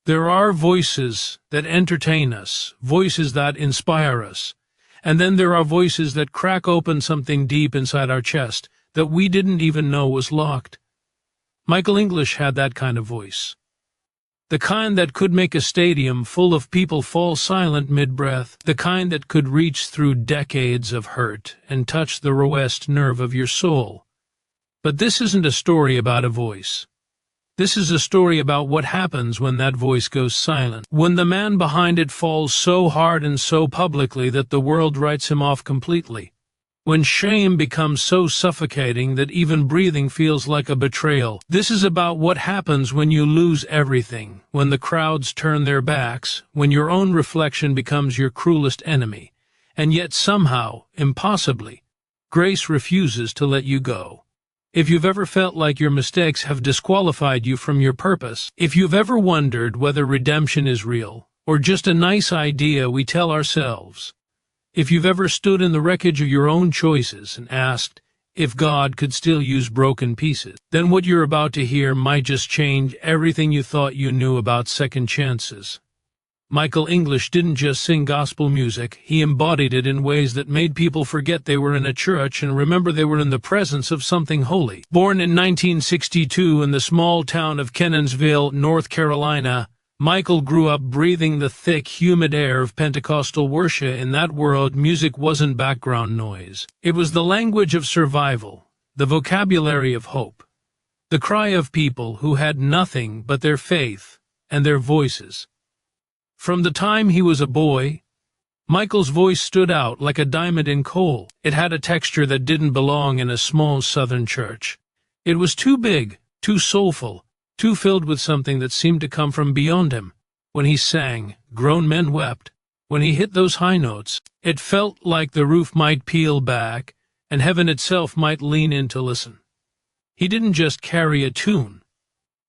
There are voices that entertain us, voices that inspire us, and then there are voices that crack open something deep inside our chest that we didn't even know was locked. Michael English had that kind of voice. The kind that could make a stadium full of people fall silent mid-breath, the kind that could reach through decades of hurt and touch the rawest nerve of your soul. But this isn't a story about a voice. This is a story about what happens when that voice goes silent, when the man behind it falls so hard and so publicly that the world writes him off completely. When shame becomes so suffocating that even breathing feels like a betrayal. This is about what happens when you lose everything, when the crowds turn their backs, when your own reflection becomes your cruelest enemy, and yet somehow, impossibly, grace refuses to let you go. If you've ever felt like your mistakes have disqualified you from your purpose, if you've ever wondered whether redemption is real, or just a nice idea we tell ourselves, if you've ever stood in the wreckage of your own choices and asked if God could still use broken pieces, then what you're about to hear might just change everything you thought you knew about second chances. Michael English didn't just sing gospel music, he embodied it in ways that made people forget they were in a church and remember they were in the presence of something holy. Born in 1962 in the small town of Kenansville, North Carolina, Michael grew up breathing the thick, humid air of Pentecostal worship. In that world, music wasn't background noise. It was the language of survival, the vocabulary of hope, the cry of people who had nothing but their faith and their voices. From the time he was a boy, Michael's voice stood out like a diamond in coal. It had a texture that didn't belong in a small southern church. It was too big, too soulful, too filled with something that seemed to come from beyond him. When he sang, grown men wept. When he hit those high notes, it felt like the roof might peel back and heaven itself might lean in to listen. He didn't just carry a tune.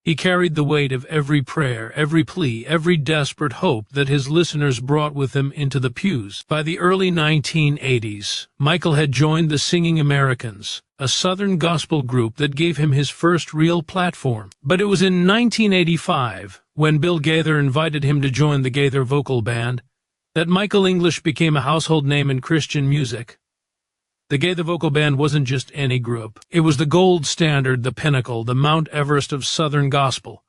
He carried the weight of every prayer, every plea, every desperate hope that his listeners brought with him into the pews. By the early 1980s, Michael had joined the Singing Americans, a Southern gospel group that gave him his first real platform. But it was in 1985, when Bill Gaither invited him to join the Gaither Vocal Band, that Michael English became a household name in Christian music. The Gaither Vocal Band wasn't just any group. It was the gold standard, the pinnacle, the Mount Everest of Southern gospel.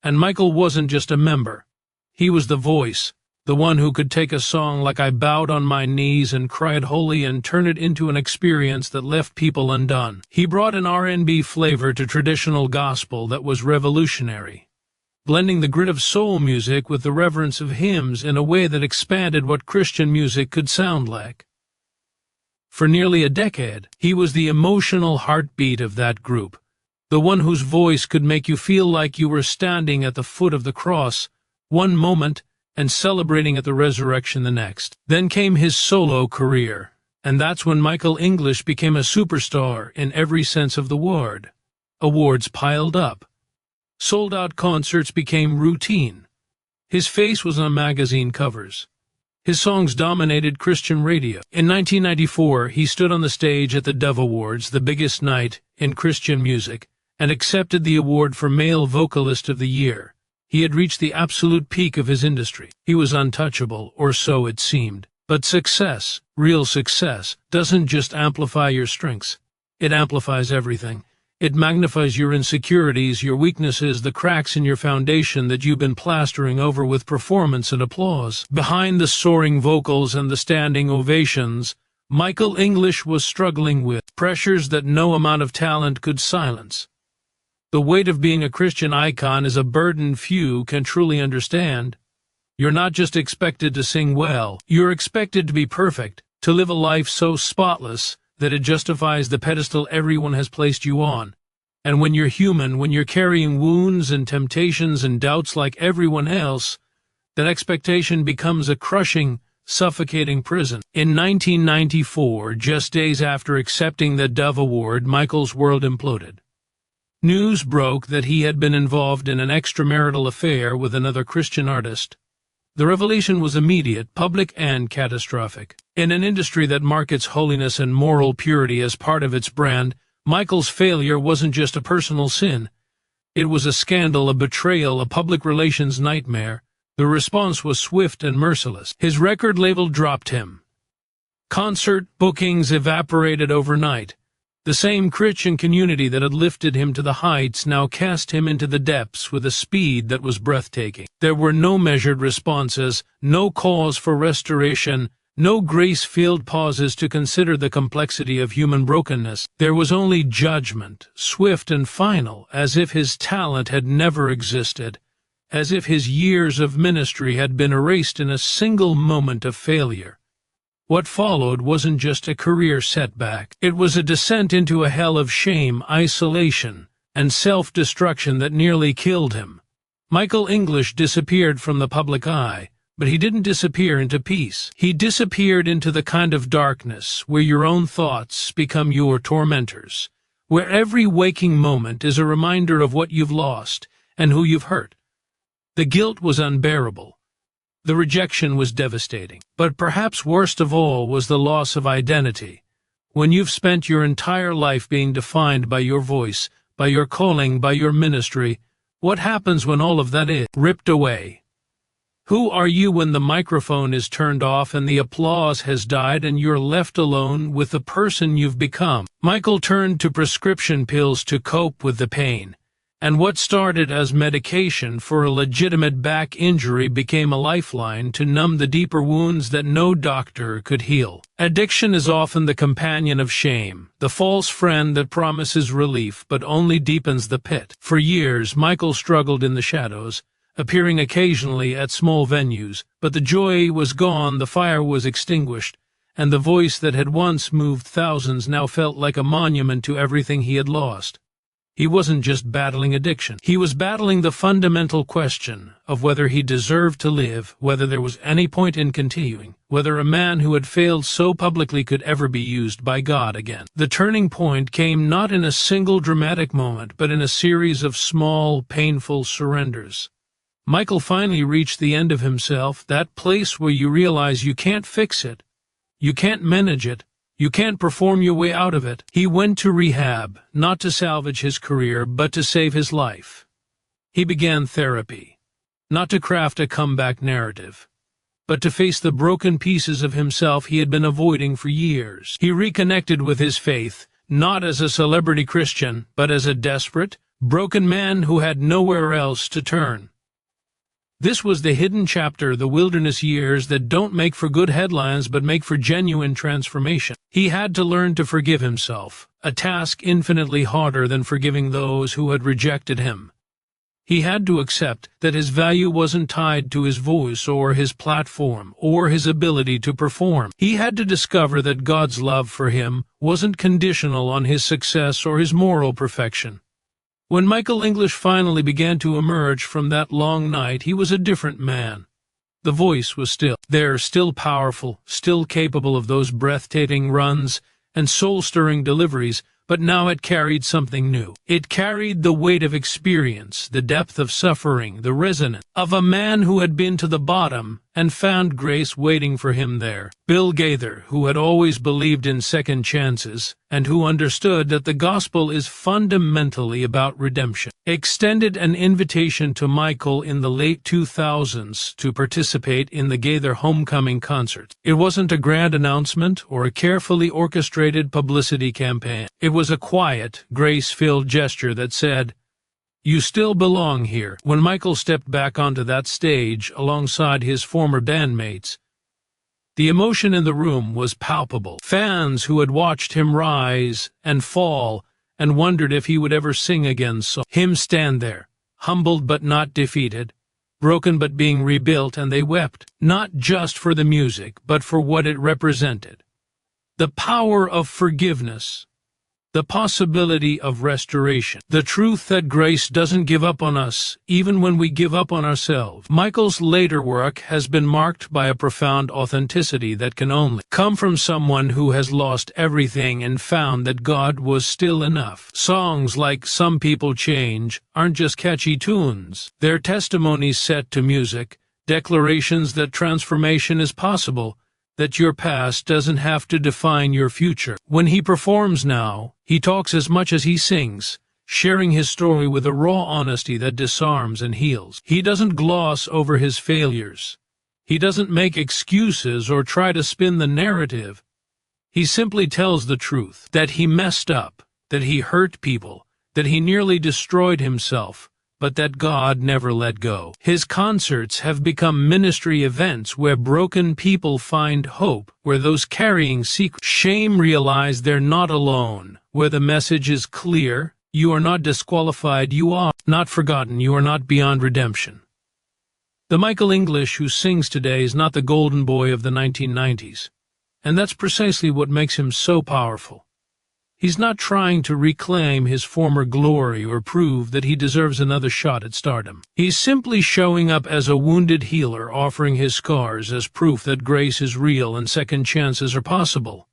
And Michael wasn't just a member. He was the voice, the one who could take a song like I Bowed on My Knees and Cried Holy and turn it into an experience that left people undone. He brought an R&B flavor to traditional gospel that was revolutionary, blending the grit of soul music with the reverence of hymns in a way that expanded what Christian music could sound like. For nearly a decade, he was the emotional heartbeat of that group, the one whose voice could make you feel like you were standing at the foot of the cross one moment and celebrating at the resurrection the next. Then came his solo career, and that's when Michael English became a superstar in every sense of the word. Awards piled up. Sold-out concerts became routine. His face was on magazine covers. His songs dominated Christian radio. In 1994, he stood on the stage at the Dove Awards, the biggest night in Christian music, and accepted the award for Male Vocalist of the Year. He had reached the absolute peak of his industry. He was untouchable, or so it seemed. But success, real success, doesn't just amplify your strengths. It amplifies everything. It magnifies your insecurities, your weaknesses, the cracks in your foundation that you've been plastering over with performance and applause. Behind the soaring vocals and the standing ovations, Michael English was struggling with pressures that no amount of talent could silence. The weight of being a Christian icon is a burden few can truly understand. You're not just expected to sing well, you're expected to be perfect, to live a life so spotless that it justifies the pedestal everyone has placed you on. And when you're human, when you're carrying wounds and temptations and doubts like everyone else, that expectation becomes a crushing, suffocating prison. In 1994, just days after accepting the Dove Award, Michael's world imploded. News broke that he had been involved in an extramarital affair with another Christian artist. The revelation was immediate, public, and catastrophic. In an industry that markets holiness and moral purity as part of its brand, Michael's failure wasn't just a personal sin. It was a scandal, a betrayal, a public relations nightmare. The response was swift and merciless. His record label dropped him. Concert bookings evaporated overnight. The same Christian community that had lifted him to the heights now cast him into the depths with a speed that was breathtaking. There were no measured responses, no cause for restoration, no grace-filled pauses to consider the complexity of human brokenness. There was only judgment, swift and final, as if his talent had never existed, as if his years of ministry had been erased in a single moment of failure. What followed wasn't just a career setback. It was a descent into a hell of shame, isolation, and self-destruction that nearly killed him. Michael English disappeared from the public eye, but he didn't disappear into peace. He disappeared into the kind of darkness where your own thoughts become your tormentors, where every waking moment is a reminder of what you've lost and who you've hurt. The guilt was unbearable. The rejection was devastating. But perhaps worst of all was the loss of identity. When you've spent your entire life being defined by your voice, by your calling, by your ministry, what happens when all of that is ripped away? Who are you when the microphone is turned off and the applause has died and you're left alone with the person you've become? Michael turned to prescription pills to cope with the pain. And what started as medication for a legitimate back injury became a lifeline to numb the deeper wounds that no doctor could heal. Addiction is often the companion of shame, the false friend that promises relief but only deepens the pit. For years, Michael struggled in the shadows, appearing occasionally at small venues, but the joy was gone, the fire was extinguished, and the voice that had once moved thousands now felt like a monument to everything he had lost. He wasn't just battling addiction. He was battling the fundamental question of whether he deserved to live, whether there was any point in continuing, whether a man who had failed so publicly could ever be used by God again. The turning point came not in a single dramatic moment, but in a series of small, painful surrenders. Michael finally reached the end of himself, that place where you realize you can't fix it, you can't manage it, you can't perform your way out of it. He went to rehab, not to salvage his career, but to save his life. He began therapy, not to craft a comeback narrative, but to face the broken pieces of himself he had been avoiding for years. He reconnected with his faith, not as a celebrity Christian, but as a desperate, broken man who had nowhere else to turn. This was the hidden chapter, the wilderness years that don't make for good headlines but make for genuine transformation. He had to learn to forgive himself, a task infinitely harder than forgiving those who had rejected him. He had to accept that his value wasn't tied to his voice or his platform or his ability to perform. He had to discover that God's love for him wasn't conditional on his success or his moral perfection. When Michael English finally began to emerge from that long night, he was a different man. The voice was still there, still powerful, still capable of those breathtaking runs and soul-stirring deliveries, but now it carried something new. It carried the weight of experience, the depth of suffering, the resonance of a man who had been to the bottom and found grace waiting for him there. Bill Gaither, who had always believed in second chances and who understood that the gospel is fundamentally about redemption, extended an invitation to Michael in the late 2000s to participate in the Gaither homecoming concert. It wasn't a grand announcement or a carefully orchestrated publicity campaign. It was a quiet, grace-filled gesture that said, "You still belong here." When Michael stepped back onto that stage alongside his former bandmates, the emotion in the room was palpable. Fans who had watched him rise and fall and wondered if he would ever sing again saw him stand there, humbled but not defeated, broken but being rebuilt, and they wept, not just for the music, but for what it represented. The power of forgiveness, the possibility of restoration, the truth that grace doesn't give up on us, even when we give up on ourselves. Michael's later work has been marked by a profound authenticity that can only come from someone who has lost everything and found that God was still enough. Songs like "Some People Change" aren't just catchy tunes. They're testimonies set to music, declarations that transformation is possible, that your past doesn't have to define your future. When he performs now, he talks as much as he sings. sharing his story with a raw honesty that disarms and heals. He doesn't gloss over his failures. He doesn't make excuses or try to spin the narrative. He simply tells the truth, that he messed up, that he hurt people, that he nearly destroyed himself, but that God never let go. His concerts have become ministry events where broken people find hope, where those carrying secret shame realize they're not alone, where the message is clear: you are not disqualified, you are not forgotten, you are not beyond redemption. The Michael English who sings today is not the golden boy of the 1990s, and that's precisely what makes him so powerful. He's not trying to reclaim his former glory or prove that he deserves another shot at stardom. He's simply showing up as a wounded healer, offering his scars as proof that grace is real and second chances are possible.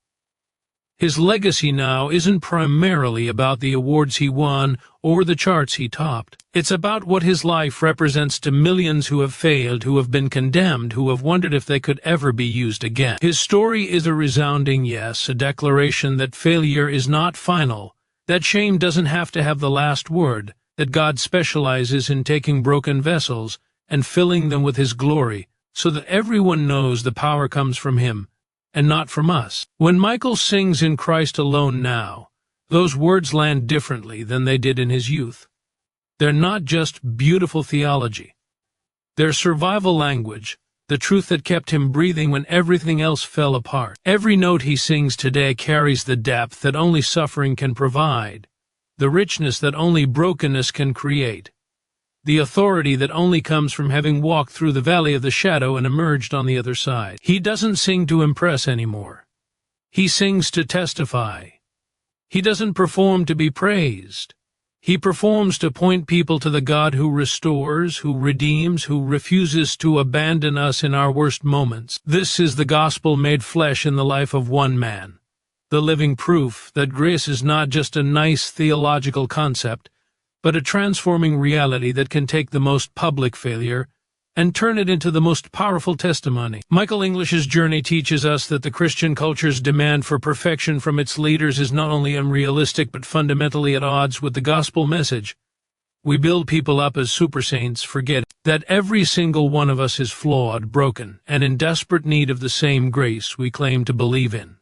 His legacy now isn't primarily about the awards he won or the charts he topped. It's about what his life represents to millions who have failed, who have been condemned, who have wondered if they could ever be used again. His story is a resounding yes, a declaration that failure is not final, that shame doesn't have to have the last word, that God specializes in taking broken vessels and filling them with his glory, so that everyone knows the power comes from him and not from us. When Michael sings in Christ alone now, those words land differently than they did in his youth. They're not just beautiful theology. They're survival language, the truth that kept him breathing when everything else fell apart. Every note he sings today carries the depth that only suffering can provide, the richness that only brokenness can create, the authority that only comes from having walked through the valley of the shadow and emerged on the other side. He doesn't sing to impress anymore. He sings to testify. He doesn't perform to be praised. He performs to point people to the God who restores, who redeems, who refuses to abandon us in our worst moments. This is the gospel made flesh in the life of one man, the living proof that grace is not just a nice theological concept, but a transforming reality that can take the most public failure and turn it into the most powerful testimony. Michael English's journey teaches us that the Christian culture's demand for perfection from its leaders is not only unrealistic but fundamentally at odds with the gospel message. We build people up as super saints, forget that every single one of us is flawed, broken, and in desperate need of the same grace we claim to believe in.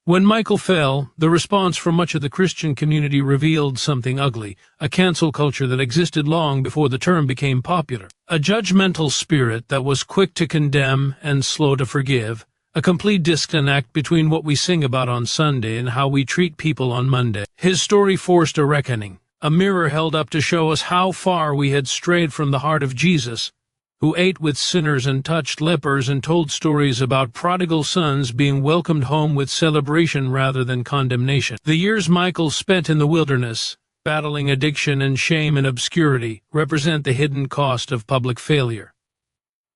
When Michael fell, the response from much of the Christian community revealed something ugly, a cancel culture that existed long before the term became popular, a judgmental spirit that was quick to condemn and slow to forgive, a complete disconnect between what we sing about on Sunday and how we treat people on Monday. His story forced a reckoning, a mirror held up to show us how far we had strayed from the heart of Jesus, who ate with sinners and touched lepers and told stories about prodigal sons being welcomed home with celebration rather than condemnation. The years Michael spent in the wilderness, battling addiction and shame and obscurity, represent the hidden cost of public failure.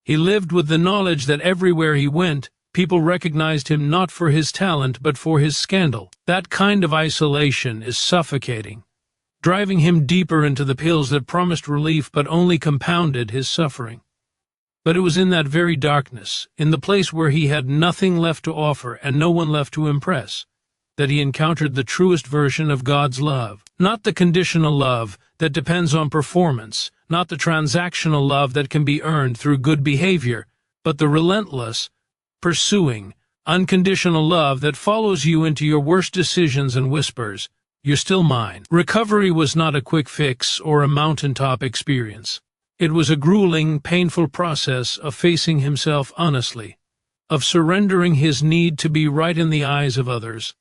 He lived with the knowledge that everywhere he went, people recognized him not for his talent but for his scandal. That kind of isolation is suffocating, driving him deeper into the pills that promised relief but only compounded his suffering. But it was in that very darkness, in the place where he had nothing left to offer and no one left to impress, that he encountered the truest version of God's love. Not the conditional love that depends on performance, not the transactional love that can be earned through good behavior, but the relentless, pursuing, unconditional love that follows you into your worst decisions and whispers, "You're still mine." Recovery was not a quick fix or a mountaintop experience. It was a grueling, painful process of facing himself honestly, of surrendering his need to be right in the eyes of others,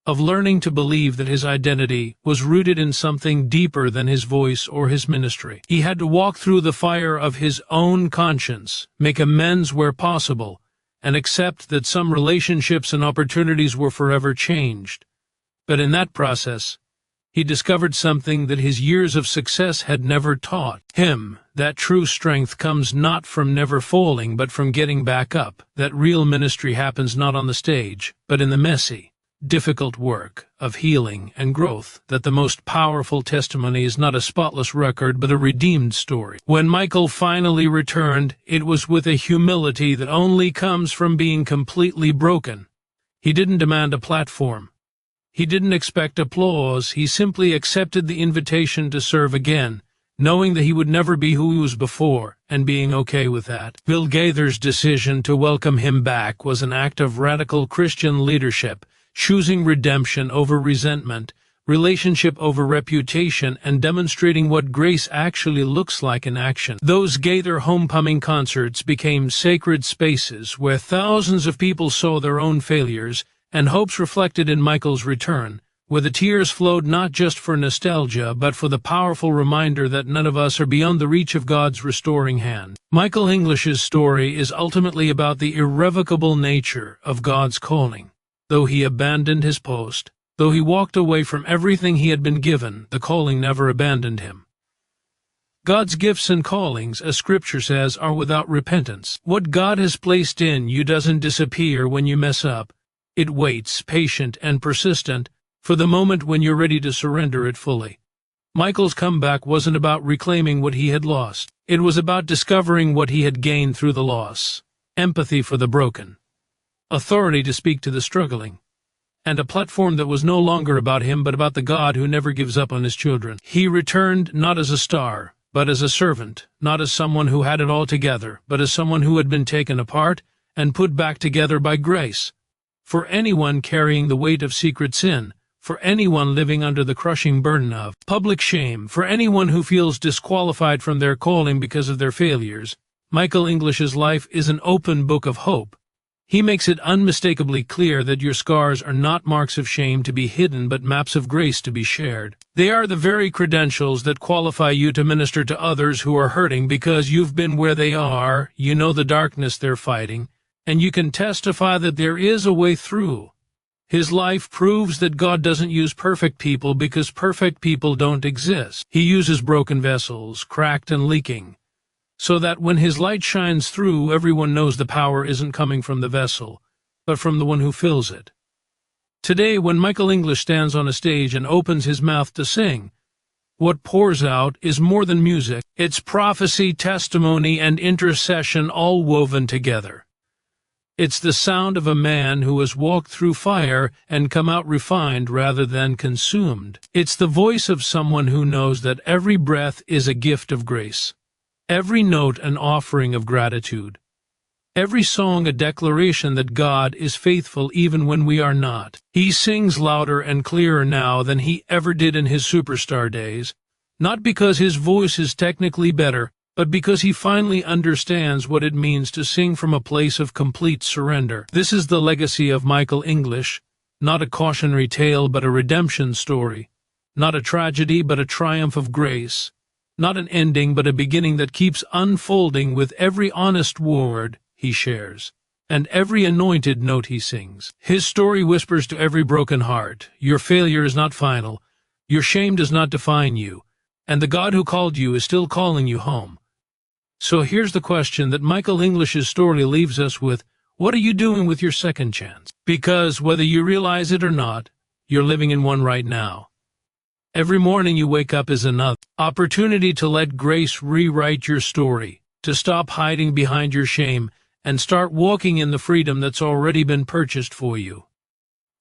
of learning to believe that his identity was rooted in something deeper than his voice or his ministry. He had to walk through the fire of his own conscience, make amends where possible, and accept that some relationships and opportunities were forever changed. But in that process, he discovered something that his years of success had never taught him, that true strength comes not from never falling but from getting back up, that real ministry happens not on the stage, but in the messy, difficult work of healing and growth, that the most powerful testimony is not a spotless record but a redeemed story. When Michael finally returned, it was with a humility that only comes from being completely broken. He didn't demand a platform. He didn't expect applause, he simply accepted the invitation to serve again, knowing that he would never be who he was before, and being okay with that. Bill Gaither's decision to welcome him back was an act of radical Christian leadership, choosing redemption over resentment, relationship over reputation, and demonstrating what grace actually looks like in action. Those Gaither homecoming concerts became sacred spaces where thousands of people saw their own failures and hopes reflected in Michael's return, where the tears flowed not just for nostalgia, but for the powerful reminder that none of us are beyond the reach of God's restoring hand. Michael English's story is ultimately about the irrevocable nature of God's calling. Though he abandoned his post, though he walked away from everything he had been given, the calling never abandoned him. God's gifts and callings, as Scripture says, are without repentance. What God has placed in you doesn't disappear when you mess up. It waits, patient and persistent, for the moment when you're ready to surrender it fully. Michael's comeback wasn't about reclaiming what he had lost. It was about discovering what he had gained through the loss. Empathy for the broken, authority to speak to the struggling, and a platform that was no longer about him but about the God who never gives up on his children. He returned not as a star, but as a servant, not as someone who had it all together, but as someone who had been taken apart and put back together by grace. For anyone carrying the weight of secret sin, for anyone living under the crushing burden of public shame, for anyone who feels disqualified from their calling because of their failures, Michael English's life is an open book of hope. He makes it unmistakably clear that your scars are not marks of shame to be hidden, but maps of grace to be shared. They are the very credentials that qualify you to minister to others who are hurting because you've been where they are, you know the darkness they're fighting, and you can testify that there is a way through. His life proves that God doesn't use perfect people because perfect people don't exist. He uses broken vessels, cracked and leaking, so that when his light shines through, everyone knows the power isn't coming from the vessel, but from the one who fills it. Today, when Michael English stands on a stage and opens his mouth to sing, what pours out is more than music. It's prophecy, testimony, and intercession all woven together. It's the sound of a man who has walked through fire and come out refined rather than consumed. It's the voice of someone who knows that every breath is a gift of grace, every note an offering of gratitude, every song a declaration that God is faithful even when we are not. He sings louder and clearer now than he ever did in his superstar days, not because his voice is technically better, but because he finally understands what it means to sing from a place of complete surrender. This is the legacy of Michael English, not a cautionary tale but a redemption story, not a tragedy but a triumph of grace, not an ending but a beginning that keeps unfolding with every honest word he shares, and every anointed note he sings. His story whispers to every broken heart, your failure is not final, your shame does not define you, and the God who called you is still calling you home. So here's the question that Michael English's story leaves us with: what are you doing with your second chance? Because whether you realize it or not, you're living in one right now. Every morning you wake up is another opportunity to let grace rewrite your story, to stop hiding behind your shame, and start walking in the freedom that's already been purchased for you.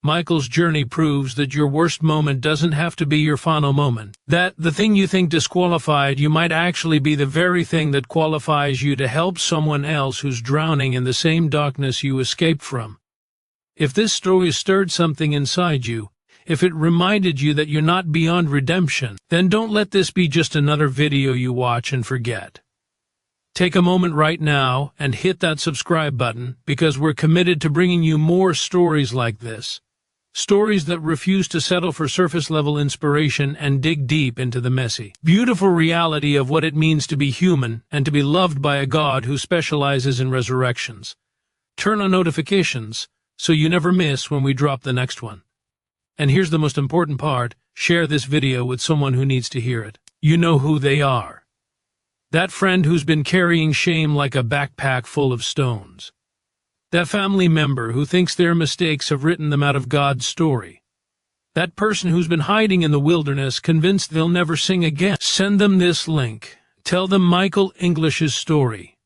Michael's journey proves that your worst moment doesn't have to be your final moment, that the thing you think disqualified you might actually be the very thing that qualifies you to help someone else who's drowning in the same darkness you escaped from. If this story stirred something inside you, if it reminded you that you're not beyond redemption, then don't let this be just another video you watch and forget. Take a moment right now and hit that subscribe button, because we're committed to bringing you more stories like this. Stories that refuse to settle for surface-level inspiration and dig deep into the messy, beautiful reality of what it means to be human and to be loved by a God who specializes in resurrections. Turn on notifications so you never miss when we drop the next one. And here's the most important part: share this video with someone who needs to hear it. You know who they are. That friend who's been carrying shame like a backpack full of stones. That family member who thinks their mistakes have written them out of God's story. That person who's been hiding in the wilderness, convinced they'll never sing again. Send them this link. Tell them Michael English's story.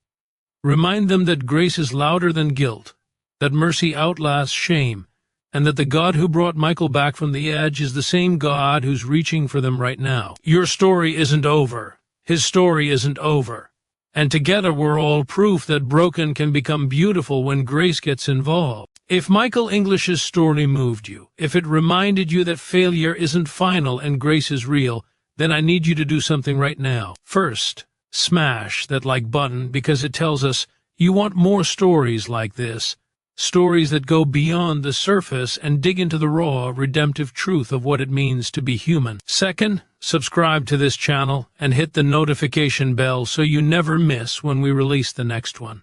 Remind them that grace is louder than guilt, that mercy outlasts shame, and that the God who brought Michael back from the edge is the same God who's reaching for them right now. Your story isn't over. His story isn't over. And together we're all proof that broken can become beautiful when grace gets involved. If Michael English's story moved you, if it reminded you that failure isn't final and grace is real, then I need you to do something right now. First, smash that like button because it tells us you want more stories like this. Stories that go beyond the surface and dig into the raw, redemptive truth of what it means to be human. Second, subscribe to this channel and hit the notification bell so you never miss when we release the next one.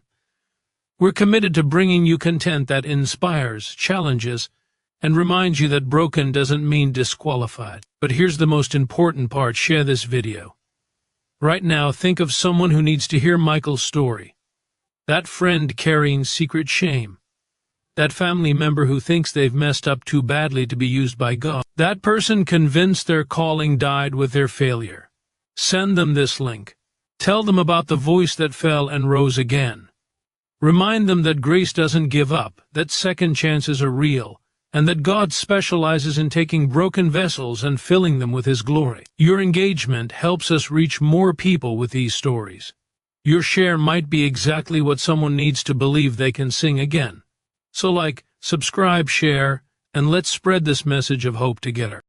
We're committed to bringing you content that inspires, challenges, and reminds you that broken doesn't mean disqualified. But here's the most important part: share this video. Right now, think of someone who needs to hear Michael's story. That friend carrying secret shame. That family member who thinks they've messed up too badly to be used by God. That person convinced their calling died with their failure. Send them this link. Tell them about the voice that fell and rose again. Remind them that grace doesn't give up, that second chances are real, and that God specializes in taking broken vessels and filling them with His glory. Your engagement helps us reach more people with these stories. Your share might be exactly what someone needs to believe they can sing again. So subscribe, share, and let's spread this message of hope together.